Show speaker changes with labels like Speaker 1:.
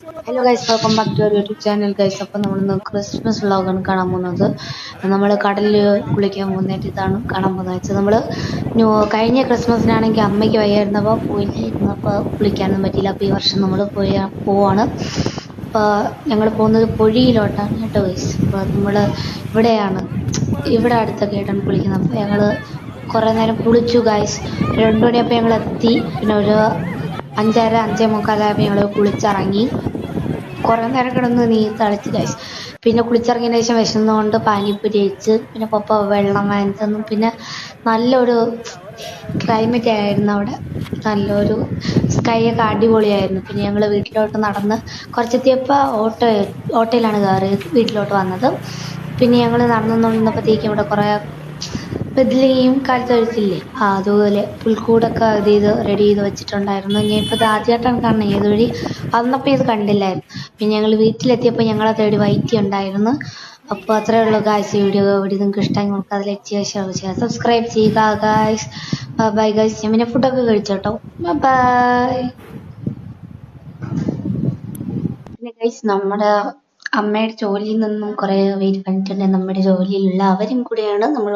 Speaker 1: Hello guys, welcome back to YouTube channel guys. അപ്പം നമ്മളിന്ന് Christmas വ്ളോഗാണ് കാണാൻ പോകുന്നത്. നമ്മൾ കടലിൽ കുളിക്കാൻ പോകുന്നതായിട്ട് ഇതാണ് കാണാൻ പോകുന്നത് വെച്ചാൽ നമ്മൾ കഴിഞ്ഞ ക്രിസ്മസിനാണെങ്കിൽ അമ്മയ്ക്ക് വയ്യായിരുന്നപ്പോൾ പോയില്ലായിരുന്നപ്പോൾ കുളിക്കാനൊന്നും പറ്റിയില്ല. അപ്പോൾ ഈ വർഷം നമ്മൾ പോവാണ്. അപ്പോൾ ഞങ്ങൾ പോകുന്നത് പൊഴിയിലോട്ടാണ് കേട്ടോ ഗൈസ്. അപ്പോൾ നമ്മൾ ഇവിടെ അടുത്തൊക്കെ ആയിട്ടാണ് കുളിക്കുന്നത്. അപ്പോൾ ഞങ്ങൾ കുറേ നേരം കുളിച്ചു ഗൈസ്. 2 മണിയപ്പോൾ ഞങ്ങൾ എത്തി. പിന്നെ ഒരു 5:30 5:45 ഞങ്ങൾ കുളിച്ചിറങ്ങി. കുറേ നേരം കിടന്ന് തളിച്ച് ഗൈസ്. പിന്നെ കുളിച്ചിറങ്ങിയതിന് ശേഷം വിശന്നുകൊണ്ട് പാനിപ്പൂരി കഴിച്ച്, പിന്നെ പപ്പ വെള്ളം വാങ്ങി തന്നു. പിന്നെ നല്ലൊരു ക്ലൈമറ്റ് ആയിരുന്നു അവിടെ, നല്ലൊരു സ്കൈ ഒക്കെ അടിപൊളിയായിരുന്നു. പിന്നെ ഞങ്ങൾ വീട്ടിലോട്ട് നടന്ന് കുറച്ചെത്തിയപ്പോൾ ഓട്ടോയിലാണ് കയറി വീട്ടിലോട്ട് വന്നത്. പിന്നെ ഞങ്ങൾ നടന്നുകൊണ്ടിരുന്നപ്പോഴത്തേക്കും ഇവിടെ കുറേ പെദ്ലിയും കാലിത്തൊഴുത്തില്ലേ, അതുപോലെ പുൽക്കൂടൊക്കെ റെഡി ചെയ്ത് വെച്ചിട്ടുണ്ടായിരുന്നു. ഞാൻ ഇപ്പോൾ ഇത് ആദ്യമായിട്ടാണ് കാണുന്നത്. ഏതുവഴി വന്നപ്പോൾ ഇത് കണ്ടില്ലായിരുന്നു. പിന്നെ ഞങ്ങൾ വീട്ടിലെത്തിയപ്പോൾ ഞങ്ങളെ തേടി വൈറ്റി ഉണ്ടായിരുന്നു. അപ്പോൾ അത്രയേ ഉള്ളൂ ഗായ്സ്. വീഡിയോ നിങ്ങൾക്ക് ഇഷ്ടമായി നമുക്ക് അത് ലൈക്ക് ചെയ്യുക, ഷെയർ ചെയ്യുക, സബ്സ്ക്രൈബ് ചെയ്യുക ഗായ്സ്. Bye guys. ഞാൻ പിന്നെ ഫുഡൊക്കെ കഴിച്ചോട്ടോ. ബൈ. പിന്നെ ഗൈസ്, നമ്മുടെ അമ്മയുടെ ജോലിയിൽ നിന്നും കുറേ പേര് കണ്ടിട്ടുണ്ടെങ്കിൽ നമ്മുടെ ജോലിയിലുള്ള അവരും കൂടെയാണ് നമ്മൾ